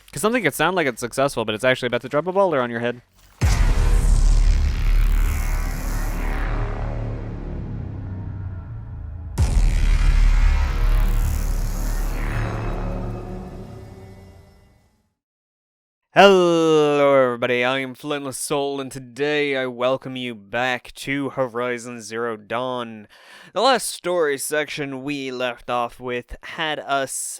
Because something could sound like it's successful, but it's actually about to drop a boulder on your head. Hello everybody, I am Flameless Soul, and today I welcome you back to Horizon Zero Dawn. The last story section we left off with had us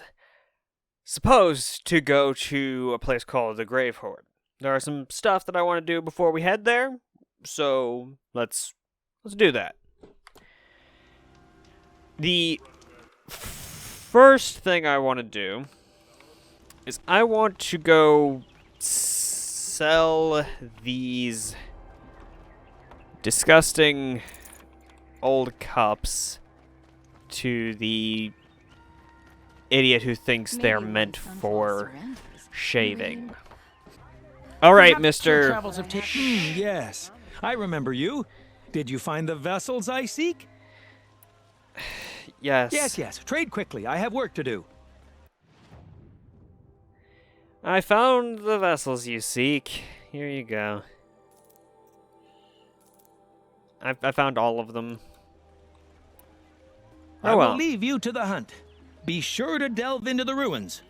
supposed to go to a place called the Grave Horde. There are some stuff that I want to do before we head there, so let's do that. The first thing I want to do is I want to go sell these disgusting old cups to the idiot who thinks they're meant for shaving. All right, Mr. Yes, I remember you. Did you find the vessels I seek? Yes. Yes. Trade quickly. I have work to do. I found the vessels you seek. Here you go. I found all of them. I Oh well. will leave you to the hunt. Be sure to delve into the ruins.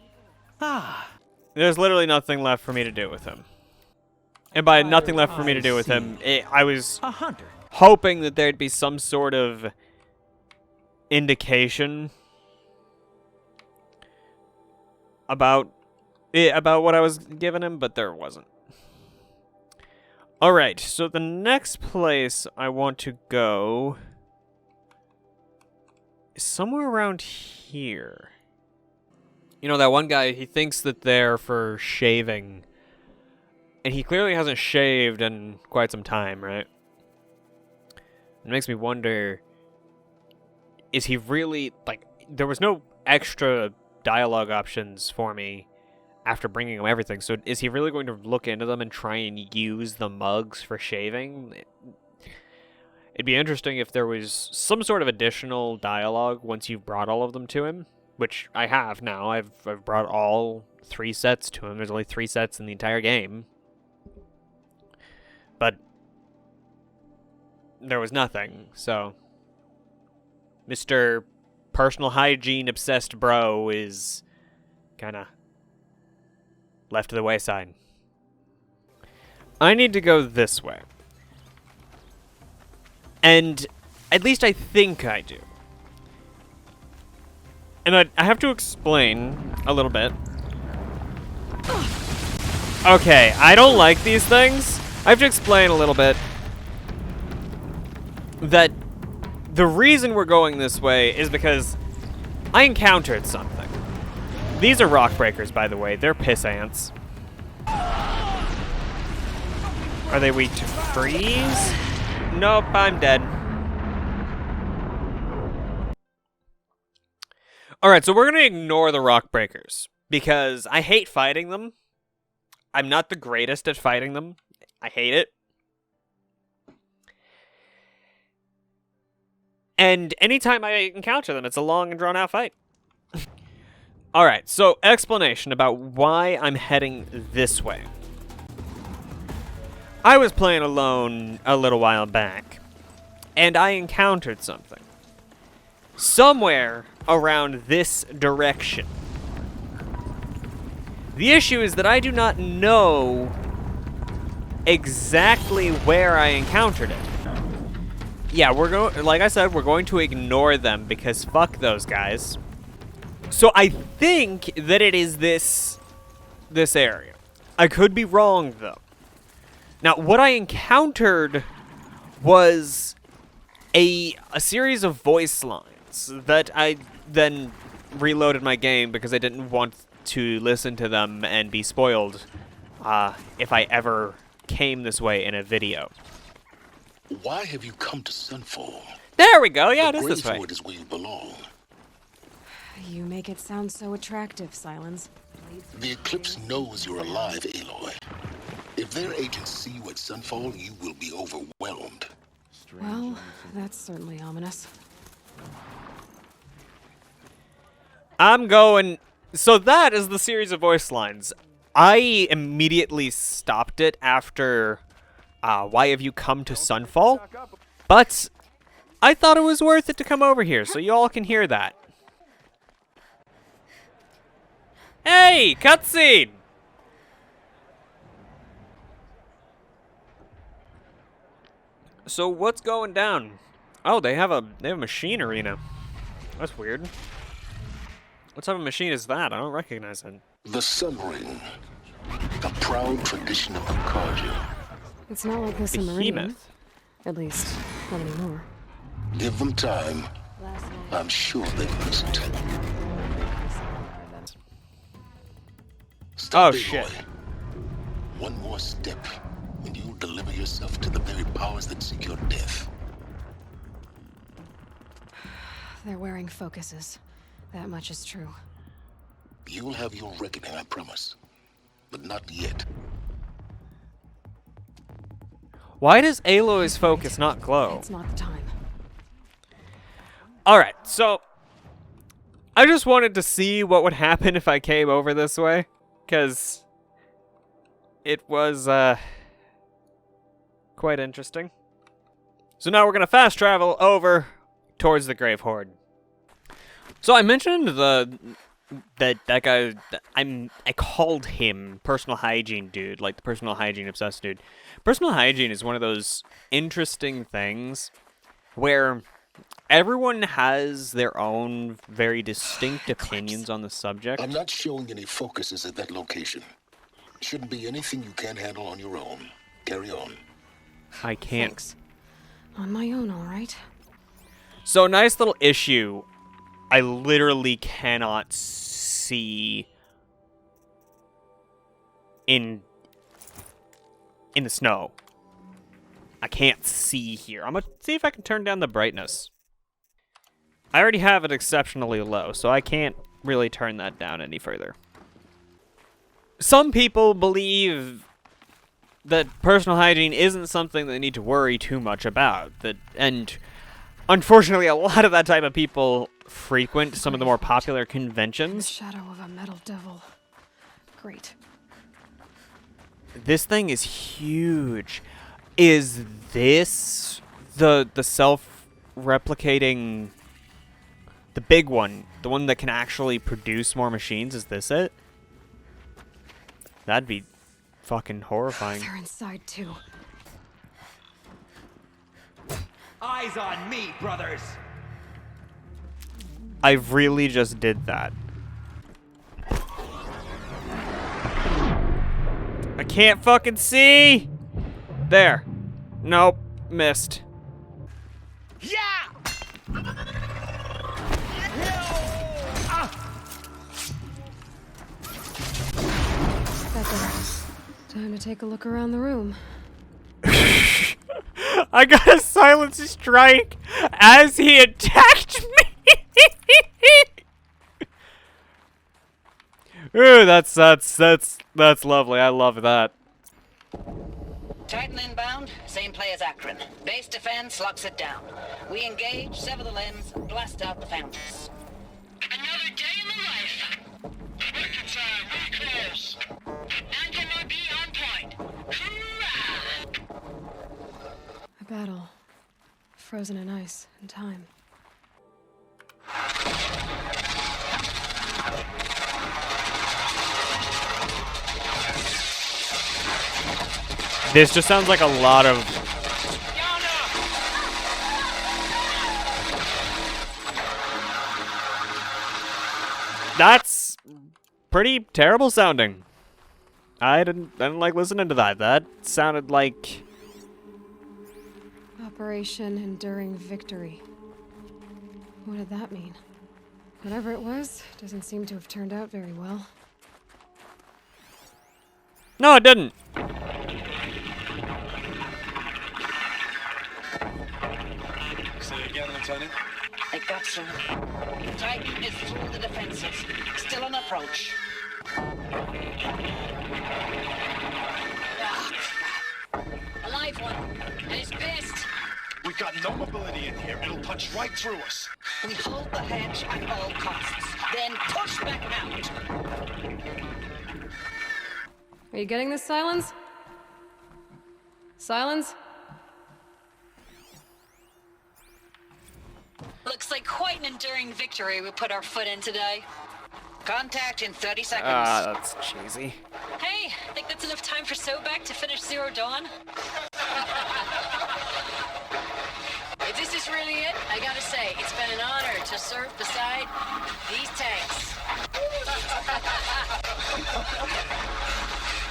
There's literally nothing left for me to do with him. And by nothing left for me to do with him, I was A hunter. hoping that there'd be some sort of indication about what I was giving him, but there wasn't. Alright, so the next place I want to go is somewhere around here. You know, that one guy, he thinks that they're for shaving, and he clearly hasn't shaved in quite some time, right? It makes me wonder, is he really, like, there was no extra dialogue options for me after bringing him everything, so is he really going to look into them and try and use the mugs for shaving? It'd be interesting if there was some sort of additional dialogue once you've brought all of them to him, which I have now. I've brought all 3 sets to him. There's only 3 sets in the entire game. But there was nothing, so Mr. Personal Hygiene Obsessed Bro is kind of left to the wayside. I need to go this way. And at least I think I do. And I have to explain a little bit. Okay, I don't like these things. I have to explain a little bit that the reason we're going this way is because I encountered something. These are rock breakers, by the way. They're piss ants. Are they weak to freeze? Nope, I'm dead. Alright, so we're going to ignore the rock breakers, because I hate fighting them. I'm not the greatest at fighting them. I hate it. And anytime I encounter them, it's a long and drawn-out fight. Alright, so explanation about why I'm heading this way. I was playing alone a little while back, and I encountered something. Somewhere around this direction. The issue is that I do not know exactly where I encountered it. Yeah, like I said, we're going to ignore them because fuck those guys. So I think that it is this area. I could be wrong, though. Now, what I encountered was a series of voice lines that I then reloaded my game because I didn't want to listen to them and be spoiled if I ever came this way in a video. Why have you come to Sunfall? There we go. Yeah, it is this way. Is where you belong. You make it sound so attractive, Silence. The Eclipse knows you're alive, Aloy. If their agents see you at Sunfall, you will be overwhelmed. Well, that's certainly ominous. I'm going... So that is the series of voice lines. I immediately stopped it after Why Have You Come to Sunfall? But I thought it was worth it to come over here so you all can hear that. Hey, cutscene! So what's going down? Oh, they have a machine arena. That's weird. What type of machine is that? I don't recognize it. The Sun Ring, a proud tradition of the Carja. It's not like this in Meridian. Behemoth. At least, not anymore. Give them time. I'm sure they will listen. Stop, Oh, shit. Aloy. One more step, and you deliver yourself to the very powers that seek your death. They're wearing focuses. That much is true. You'll have your reckoning, I promise. But not yet. Why does Aloy's focus not glow? It's not the time. Alright, so I just wanted to see what would happen if I came over this way. Because it was quite interesting. So now we're going to fast travel over towards the Grave Horde. So I mentioned that guy, I called him Personal Hygiene Dude, like the Personal Hygiene Obsessed Dude. Personal Hygiene is one of those interesting things where everyone has their own very distinct opinions on the subject. I'm not showing any focuses at that location. Shouldn't be anything you can't handle on your own. Carry on. I can't. Thanks. On my own, all right. So, nice little issue. I literally cannot see in the snow. I can't see here. I'm gonna see if I can turn down the brightness. I already have it exceptionally low, so I can't really turn that down any further. Some people believe that personal hygiene isn't something they need to worry too much about. And unfortunately, a lot of that type of people frequent some of the more popular The conventions. shadow of a metal devil. Great. This thing is huge. Is this the self-replicating, the big one, the one that can actually produce more machines? Is this it? That'd be fucking horrifying. They're inside too. Eyes on me, brothers! I really just did that. I can't fucking see! There. Nope. Missed. Yeah! That better. Time to take a look around the room. I got a silence strike as he attacked me! Ooh, that's lovely. I love that. Titan inbound, same play as Akron. Base defense locks it down. We engage, sever the limbs, blast out the founders. Another day in the life. Record time, we close. Anthem be on point. Hoorah! A battle. Frozen in ice and time. This just sounds like a lot of... That's pretty terrible sounding. I didn't like listening to that. That sounded like... Operation Enduring Victory. What did that mean? Whatever it was, doesn't seem to have turned out very well. No, it didn't. Say it again, Lieutenant. It got through. Titan is through the defenses. Still on approach. Ah, crap. A live one. And he's pissed. We've got no mobility in here. It'll punch right through us. We hold the hedge at all costs. Then push back out. Are you getting this, Silence? Silence? Looks like quite an enduring victory we put our foot in today. Contact in 30 seconds. That's cheesy. Hey, think that's enough time for Sobek to finish Zero Dawn? If this is really it, I gotta say, it's been an honor to serve beside these tanks.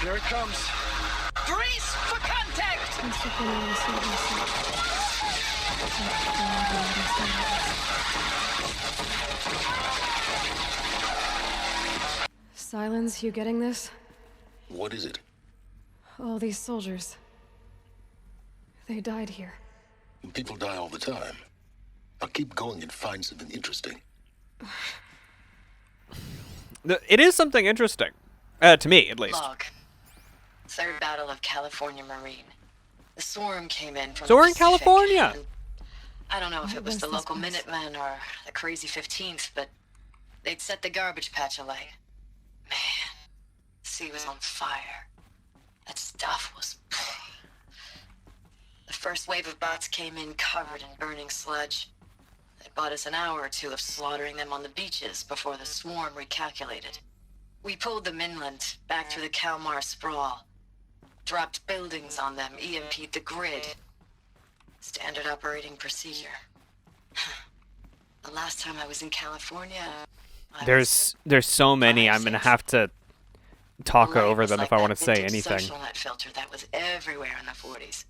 Here it comes. Brace for contact! Silence, you getting this? What is it? All these soldiers. They died here. People die all the time. Now keep going and find something interesting. It is something interesting. To me, at least. Log. Third Battle of California Marine. The swarm came in from So the we're in Pacific, California. and I don't know if What it was was the this local place? Minutemen or the crazy 15th, but they'd set the garbage patch alight. Man, the sea was on fire. That stuff was... The first wave of bots came in covered in burning sludge. They bought us an hour or two of slaughtering them on the beaches before the swarm recalculated. We pulled them inland, back through the Kalmar sprawl. Dropped buildings on them, EMP'd the grid. Standard operating procedure. The last time I was in California... There's so many. I'm gonna have to talk Light over was them like if I that want to say vintage anything. social net filter that was everywhere in the 40s.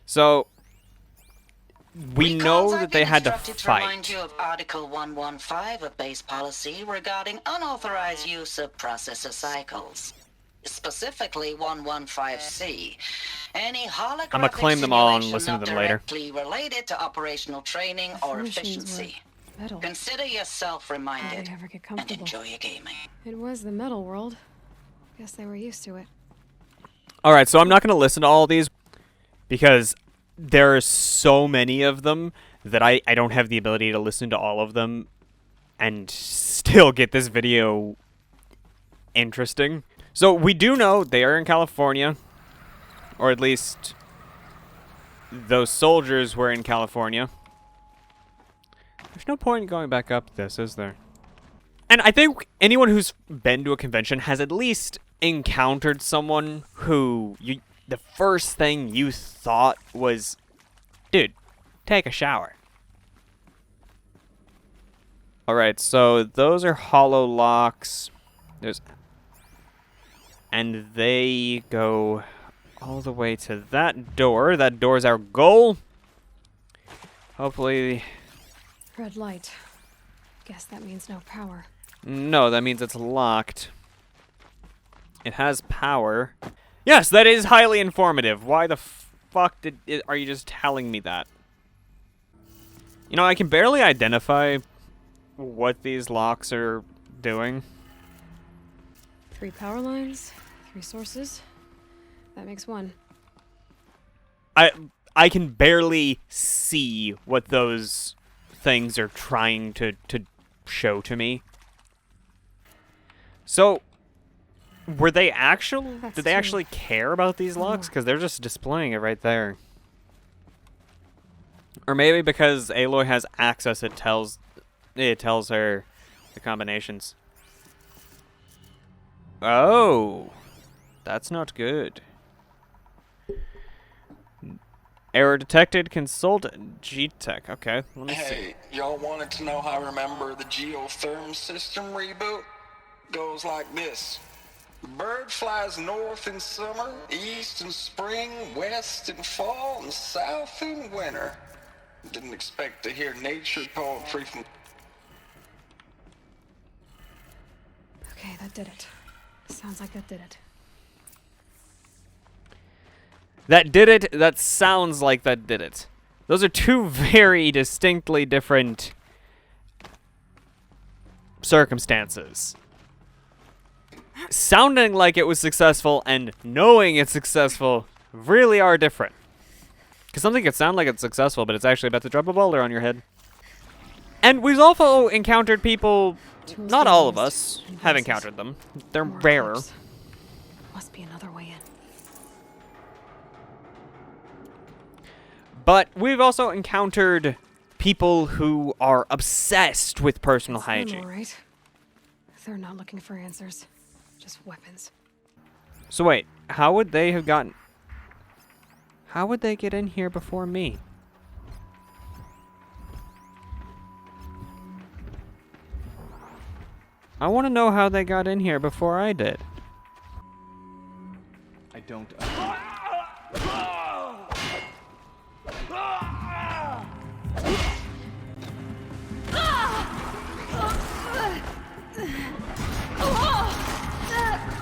So we know Recalls, that I've they been had to instructed to remind fight. you of Article 115 of base policy regarding unauthorized use of processor cycles. Specifically 115C. Any holographic I'ma claim them all and simulation listen to them not later. directly related to operational training or Furnishings efficiency. were metal. Consider yourself How'd reminded they ever get and comfortable? enjoy your gaming. It was the metal world. Guess they were used to it. All right, so I'm not gonna listen to all these because there are so many of them that I don't have the ability to listen to all of them and still get this video interesting. So we do know they are in California, or at least those soldiers were in California. There's no point in going back up this, is there? And I think anyone who's been to a convention has at least encountered someone who the first thing you thought was, dude, take a shower. Alright, so those are hollow locks. And they go all the way to that door. That door's our goal. Hopefully... Red light. Guess that means no power. No, that means it's locked. It has power. Yes, that is highly informative. Why the fuck are you just telling me that? You know, I can barely identify what these locks are doing. 3 power lines, 3 sources. That makes 1. I can barely see what those things are trying to show to me. So, were they actual? That's Did they true. actually care about these locks? Because they're just displaying it right there. Or maybe because Aloy has access, it tells her the combinations. Oh, that's not good. Error detected. Consult G-Tech. Okay, let me see. Hey, y'all wanted to know how I remember the geotherm system reboot? Goes like this. The bird flies north in summer, east in spring, west in fall, and south in winter. Didn't expect to hear nature poetry from... Okay, that did it. Sounds like that did it. That did it. That sounds like that did it. Those are two very distinctly different circumstances. Sounding like it was successful and knowing it's successful really are different. Because something could sound like it's successful, but it's actually about to drop a boulder on your head. And we've also encountered people not all of used us in have places. encountered them. They're More rarer. clips. Must be another way in. But we've also encountered people who are obsessed with personal It's them, hygiene. all right. They're not looking for answers, just weapons. So wait, how would they have gotten... How would they get in here before me? I want to know how they got in here before I did. I don't.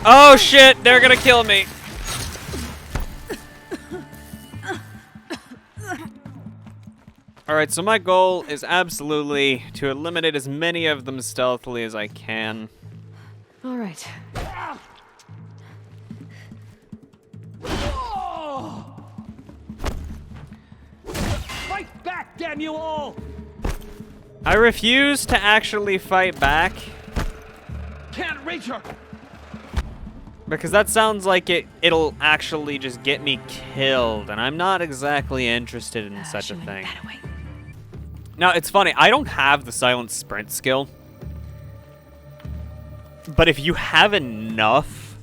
Oh shit, they're gonna kill me. Alright, so my goal is absolutely to eliminate as many of them stealthily as I can. All right. Fight back, damn you all! I refuse to actually fight back, Can't reach her! because that sounds like it'll actually just get me killed, and I'm not exactly interested in such a thing. Now, it's funny, I don't have the silent sprint skill, but if you have enough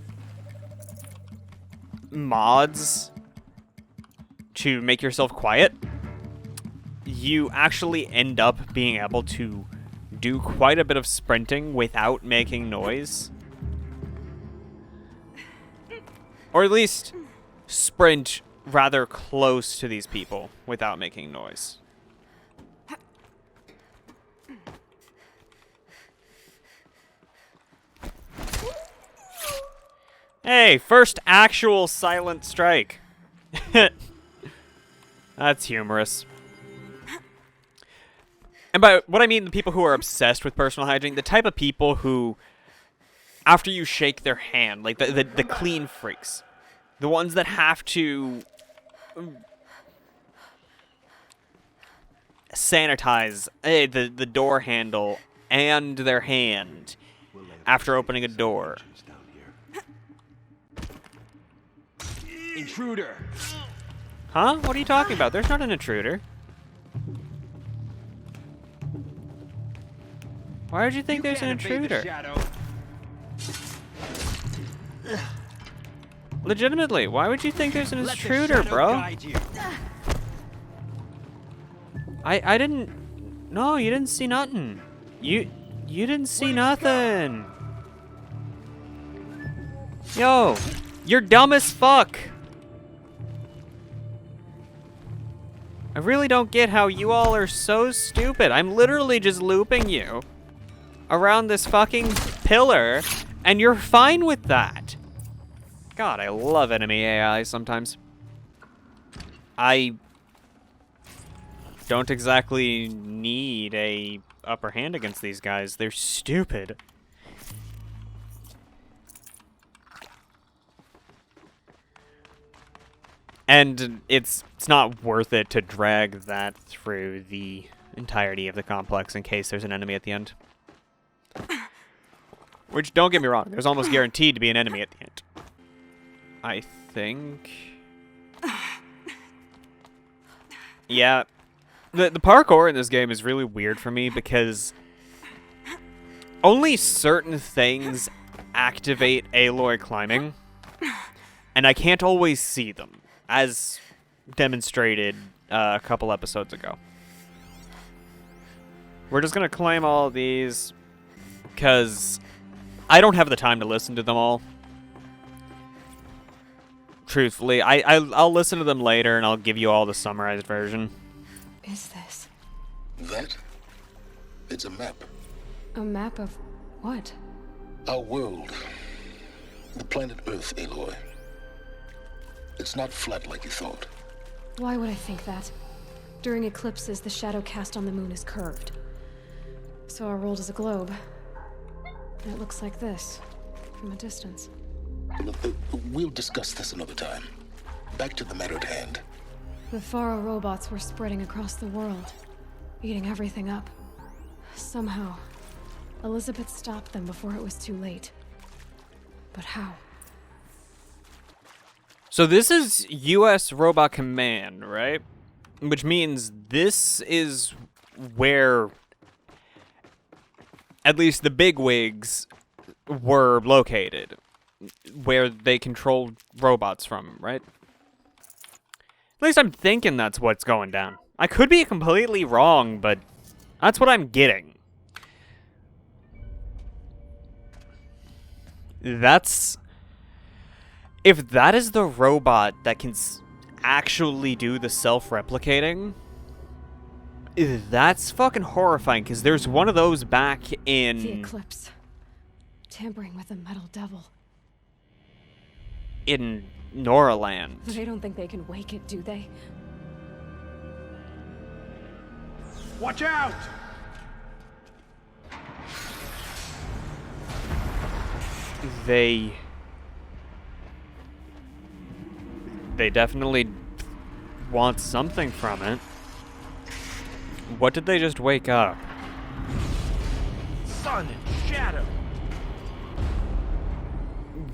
mods to make yourself quiet, you actually end up being able to do quite a bit of sprinting without making noise. Or at least sprint rather close to these people without making noise. Hey, first actual silent strike. That's humorous. And by what I mean, the people who are obsessed with personal hygiene, the type of people who, after you shake their hand, like the clean freaks, the ones that have to sanitize the door handle and their hand after opening a door. Intruder. Huh? What are you talking about? There's not an intruder. Why would you think there's an intruder? Legitimately, why would you think there's an intruder, bro? I didn't... No, you didn't see nothing. You didn't see nothing. Yo, you're dumb as fuck. I really don't get how you all are so stupid. I'm literally just looping you around this fucking pillar, and you're fine with that. God, I love enemy AI sometimes. I don't exactly need a upper hand against these guys. They're stupid. And it's not worth it to drag that through the entirety of the complex in case there's an enemy at the end. Which, don't get me wrong, there's almost guaranteed to be an enemy at the end. I think... Yeah. The parkour in this game is really weird for me because only certain things activate Aloy climbing, and I can't always see them, as demonstrated a couple episodes ago. We're just gonna claim all of these because I don't have the time to listen to them all. Truthfully, I'll listen to them later and I'll give you all the summarized version. Is this That? It's a map. a map of what? Our world. The planet Earth, Aloy. It's not flat like you thought. Why would I think that? During eclipses, the shadow cast on the moon is curved. So our world is a globe. And it looks like this, from a distance. We'll discuss this another time. Back to the matter at hand. The Faro robots were spreading across the world, eating everything up. Somehow, Elizabeth stopped them before it was too late. But how? So this is U.S. Robot Command, right? Which means this is where at least the bigwigs were located. Where they controlled robots from, right? At least I'm thinking that's what's going down. I could be completely wrong, but that's what I'm getting. That's... If that is the robot that can actually do the self-replicating, that's fucking horrifying, because there's one of those back in... The Eclipse. Tampering with the Metal Devil. In Noraland. They don't think they can wake it, do they? Watch out! They definitely want something from it. What did they just wake up? Sun and shadow.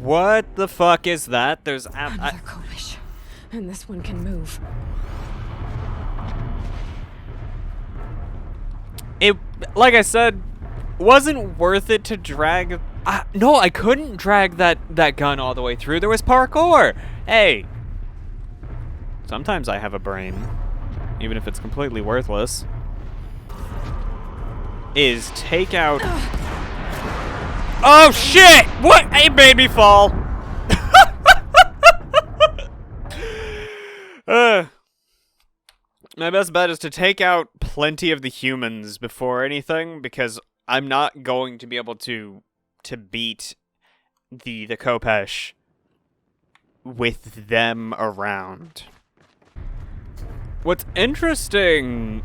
What the fuck is that? There's Another Kovish. And this one can move. It, like I said, wasn't worth it to drag... no, I couldn't drag that gun all the way through. There was parkour! Hey! Sometimes I have a brain, even if it's completely worthless. Is take out... Oh shit! What? It made me fall! My best bet is to take out plenty of the humans before anything, because I'm not going to be able to beat the Kopesh with them around. What's interesting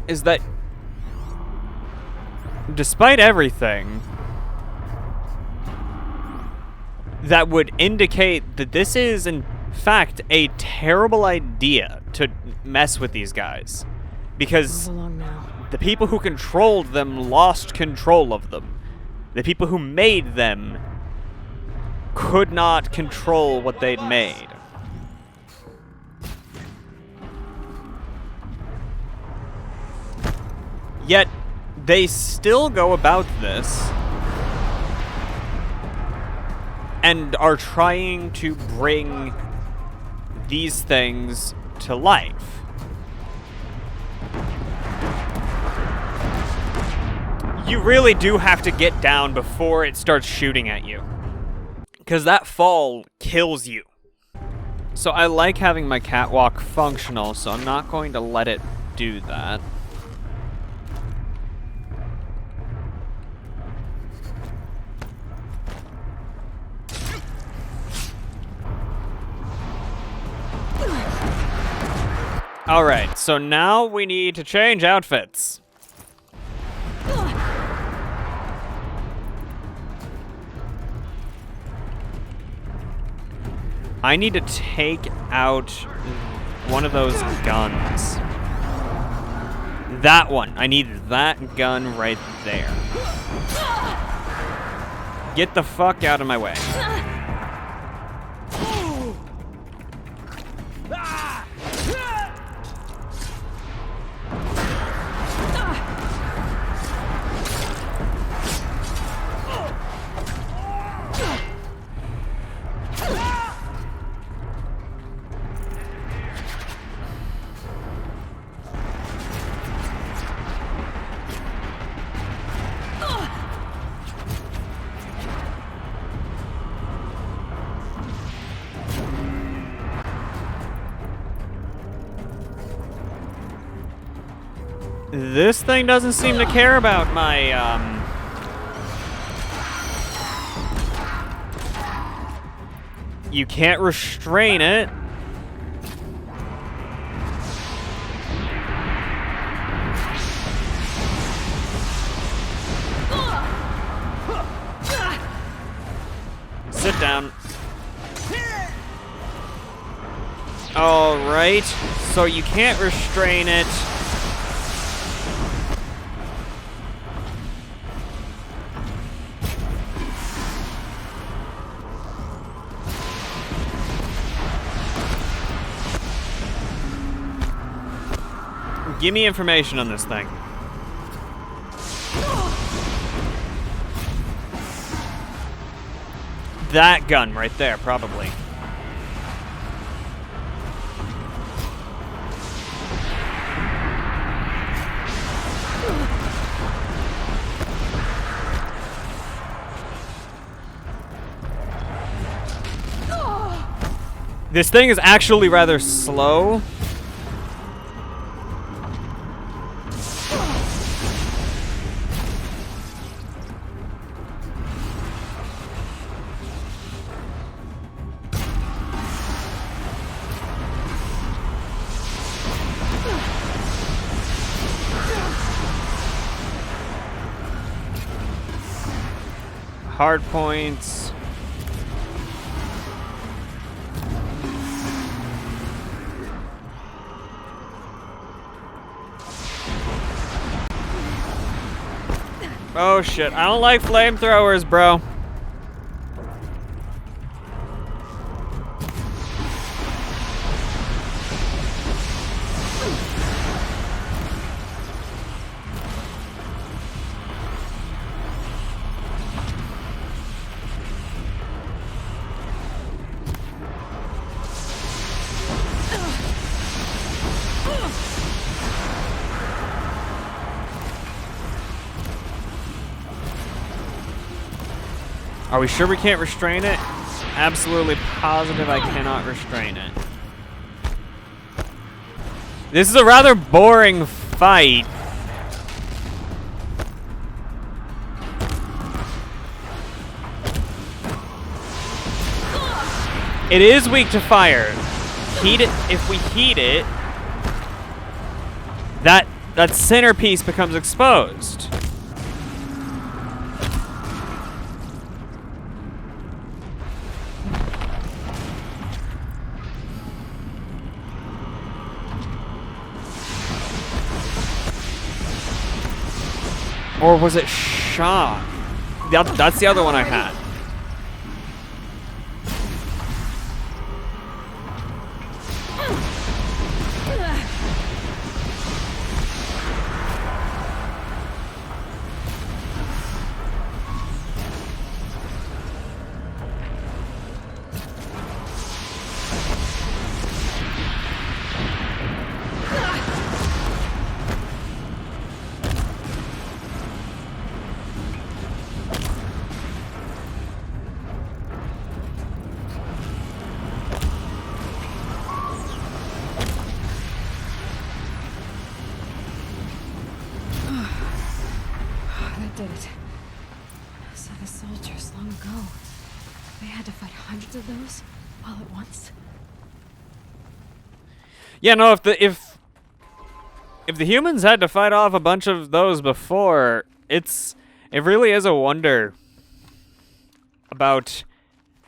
is that despite everything, that would indicate that this is in fact a terrible idea to mess with these guys, because Move along now. the people who controlled them lost control of them. The people who made them could not control what they'd made. Yet, they still go about this and are trying to bring these things to life. You really do have to get down before it starts shooting at you, because that fall kills you. So I like having my catwalk functional, so I'm not going to let it do that. Alright, so now we need to change outfits. I need to take out one of those guns. That one. I need that gun right there. Get the fuck out of my way. This thing doesn't seem to care about my, You can't restrain it. Sit down. All right, so you can't restrain it. Give me information on this thing. That gun right there, probably. This thing is actually rather slow. Hard points. Oh shit, I don't like flamethrowers, bro. Are we sure we can't restrain it? Absolutely positive I cannot restrain it. This is a rather boring fight. It is weak to fire. Heat it. If we heat it, that centerpiece becomes exposed. Or was it shock? That's the other one I had. Did it. So the soldiers long ago, they had to fight hundreds of those all at once. Yeah, no. If the humans had to fight off a bunch of those before, it really is a wonder about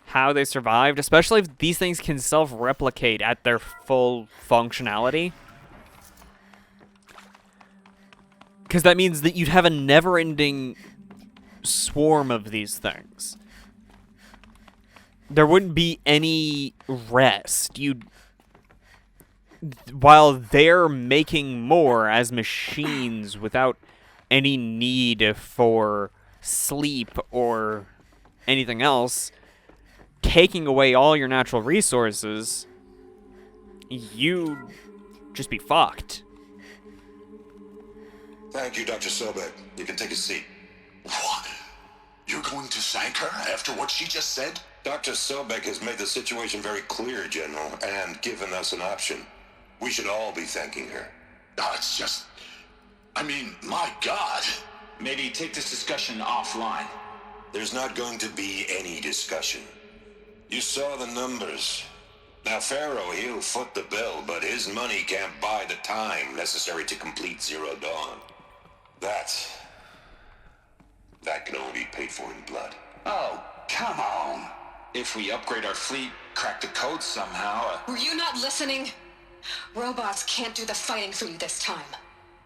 how they survived, especially if these things can self-replicate at their full functionality. Because that means that you'd have a never-ending swarm of these things. There wouldn't be any rest. While they're making more as machines without any need for sleep or anything else, taking away all your natural resources, you'd just be fucked. Thank you, Dr. Sobek. You can take a seat. What? You're going to thank her after what she just said? Dr. Sobek has made the situation very clear, General, and given us an option. We should all be thanking her. No, it's just... I mean, my God. Maybe take this discussion offline. There's not going to be any discussion. You saw the numbers. Now, Pharaoh, he'll foot the bill, but his money can't buy the time necessary to complete Zero Dawn. That can only be paid for in blood. Oh, come on. If we upgrade our fleet, crack the code somehow... Were you not listening? Robots can't do the fighting for you this time.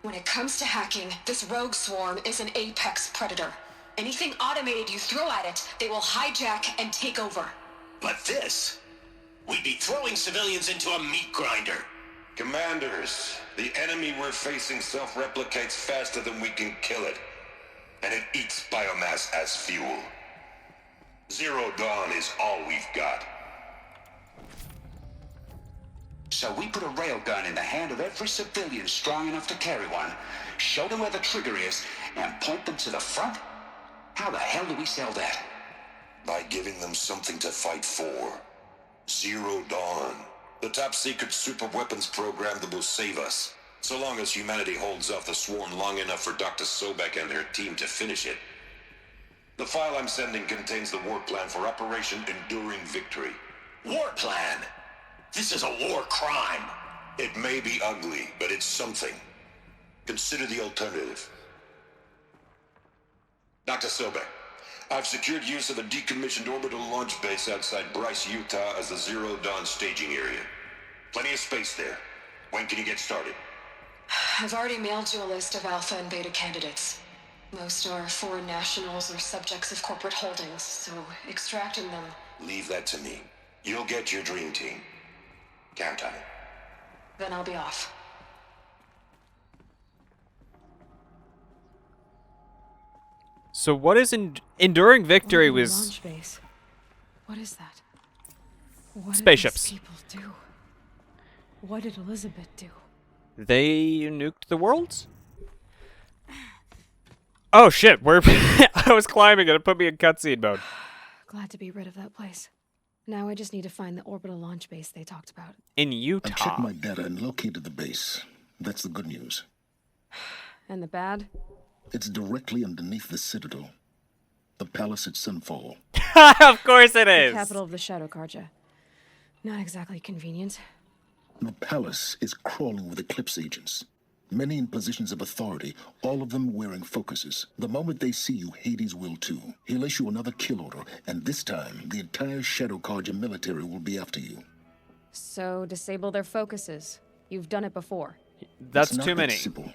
When it comes to hacking, this rogue swarm is an apex predator. Anything automated you throw at it, they will hijack and take over. But this... We'd be throwing civilians into a meat grinder. Commanders, the enemy we're facing self-replicates faster than we can kill it. And it eats biomass as fuel. Zero Dawn is all we've got. So we put a railgun in the hand of every civilian strong enough to carry one, show them where the trigger is, and point them to the front? How the hell do we sell that? By giving them something to fight for. Zero Dawn. The top-secret super-weapons program that will save us. So long as humanity holds off the swarm long enough for Dr. Sobek and her team to finish it. The file I'm sending contains the war plan for Operation Enduring Victory. War plan? This is a war crime. It may be ugly, but it's something. Consider the alternative. Dr. Sobek, I've secured use of a decommissioned orbital launch base outside Bryce, Utah as the Zero Dawn staging area. Plenty of space there. When can you get started? I've already mailed you a list of alpha and beta candidates. Most are foreign nationals or subjects of corporate holdings, so extracting them... Leave that to me. You'll get your dream team. Count on it. Then I'll be off. So what is Enduring Victory Orbital was... launch base. What is that? What Spaceships. did these people do? What did Elizabeth do? They nuked the worlds? Oh shit, we're... I was climbing and it put me in cutscene mode. Glad to be rid of that place. Now I just need to find the orbital launch base they talked about. In Utah. I've checked my data and located the base. That's the good news. And the bad? It's directly underneath the Citadel. The palace at Sunfall. Of course it is! The capital of the Shadow Carja. Not exactly convenient. The palace is crawling with Eclipse agents. Many in positions of authority, all of them wearing focuses. The moment they see you, Hades will too. He'll issue another kill order, and this time, the entire Shadow Carja military will be after you. So, disable their focuses. You've done it before. That's It's not too that many. simple.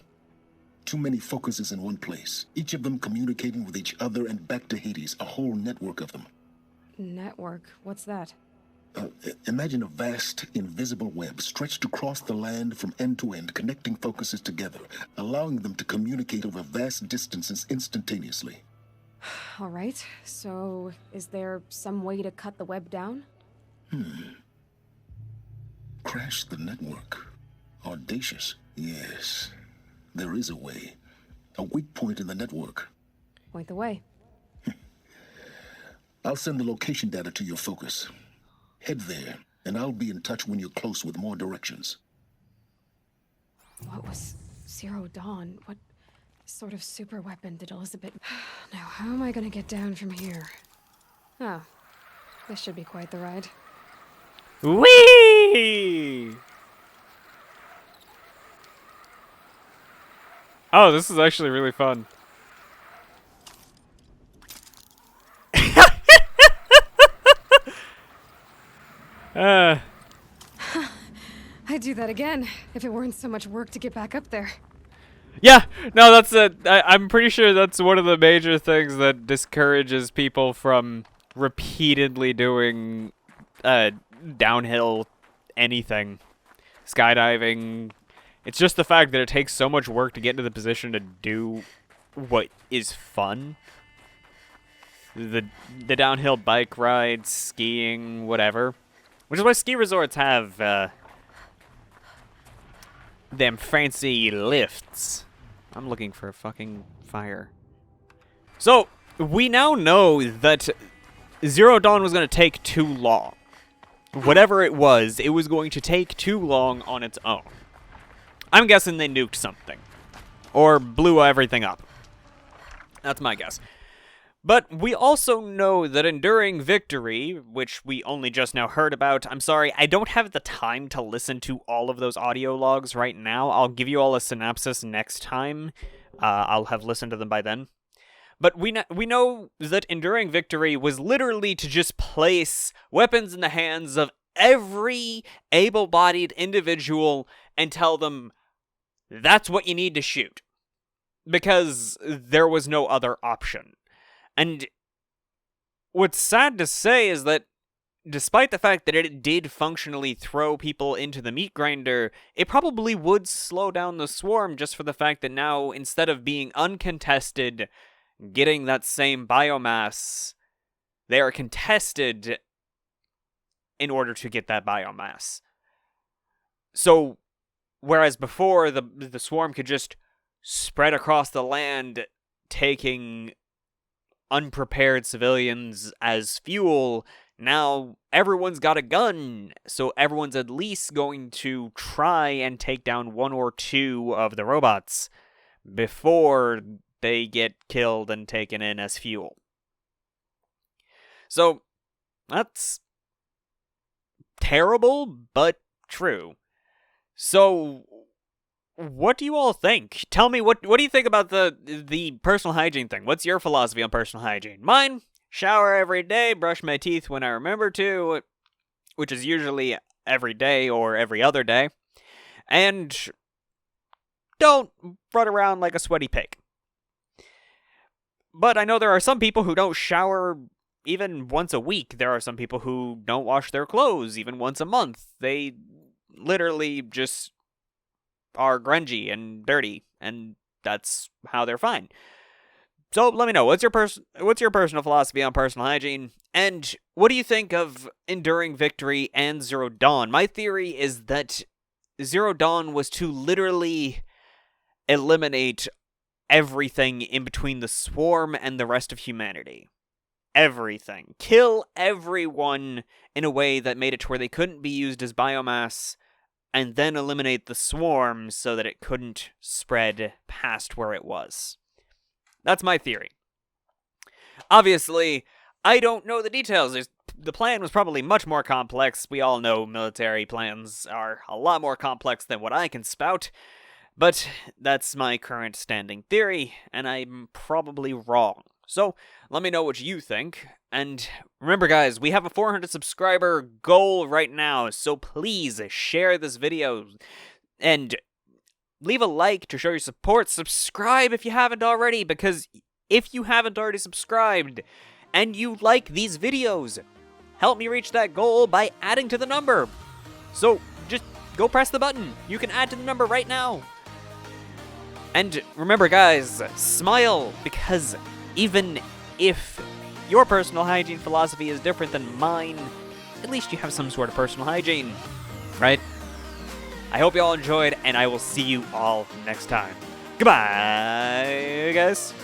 Too many focuses in one place. Each of them communicating with each other and back to Hades, a whole network of them. Network? What's that? Imagine a vast, invisible web stretched across the land from end to end, connecting focuses together, allowing them to communicate over vast distances instantaneously. Alright, so is there some way to cut the web down? Crash the network. Audacious. Yes, there is a way. A weak point in the network. Point the way. I'll send the location data to your focus. Head there, and I'll be in touch when you're close with more directions. What was Zero Dawn? What sort of super weapon did Elizabeth... Now, how am I gonna get down from here? Oh, this should be quite the ride. Whee! Oh, this is actually really fun. I'd do that again, if it weren't so much work to get back up there. Yeah, no, that's I'm pretty sure that's one of the major things that discourages people from repeatedly doing downhill anything. Skydiving. It's just the fact that it takes so much work to get into the position to do what is fun. The downhill bike rides, skiing, whatever. Which is why ski resorts have them fancy lifts. I'm looking for a fucking fire. So, we now know that Zero Dawn was going to take too long. Whatever it was going to take too long on its own. I'm guessing they nuked something. Or blew everything up. That's my guess. But we also know that Enduring Victory, which we only just now heard about, I'm sorry, I don't have the time to listen to all of those audio logs right now. I'll give you all a synopsis next time. I'll have listened to them by then. But we know that Enduring Victory was literally to just place weapons in the hands of every able-bodied individual and tell them, that's what you need to shoot. Because there was no other option. And what's sad to say is that despite the fact that it did functionally throw people into the meat grinder, it probably would slow down the swarm just for the fact that now, instead of being uncontested, getting that same biomass, they are contested in order to get that biomass. So, whereas before, the swarm could just spread across the land, taking unprepared civilians as fuel, now everyone's got a gun, so everyone's at least going to try and take down one or two of the robots before they get killed and taken in as fuel. So, that's terrible, but true. So, what do you all think? Tell me, what do you think about the personal hygiene thing? What's your philosophy on personal hygiene? Mine, shower every day, brush my teeth when I remember to, which is usually every day or every other day, and don't run around like a sweaty pig. But I know there are some people who don't shower even once a week. There are some people who don't wash their clothes even once a month. They literally just are grungy and dirty, and that's how they're fine. So let me know, what's your personal philosophy on personal hygiene, and what do you think of Enduring Victory and Zero Dawn? My theory is that Zero Dawn was to literally eliminate everything in between the swarm and the rest of humanity. Everything. Kill everyone in a way that made it to where they couldn't be used as biomass, and then eliminate the swarm so that it couldn't spread past where it was. That's my theory. Obviously, I don't know the details. The plan was probably much more complex. We all know military plans are a lot more complex than what I can spout. But that's my current standing theory, and I'm probably wrong. So, let me know what you think. And remember, guys, we have a 400 subscriber goal right now, so please share this video and leave a like to show your support. Subscribe if you haven't already, because if you haven't already subscribed and you like these videos, help me reach that goal by adding to the number. So just go press the button. You can add to the number right now. And remember, guys, smile, because even if your personal hygiene philosophy is different than mine, at least you have some sort of personal hygiene, right? I hope you all enjoyed, and I will see you all next time. Goodbye, guys.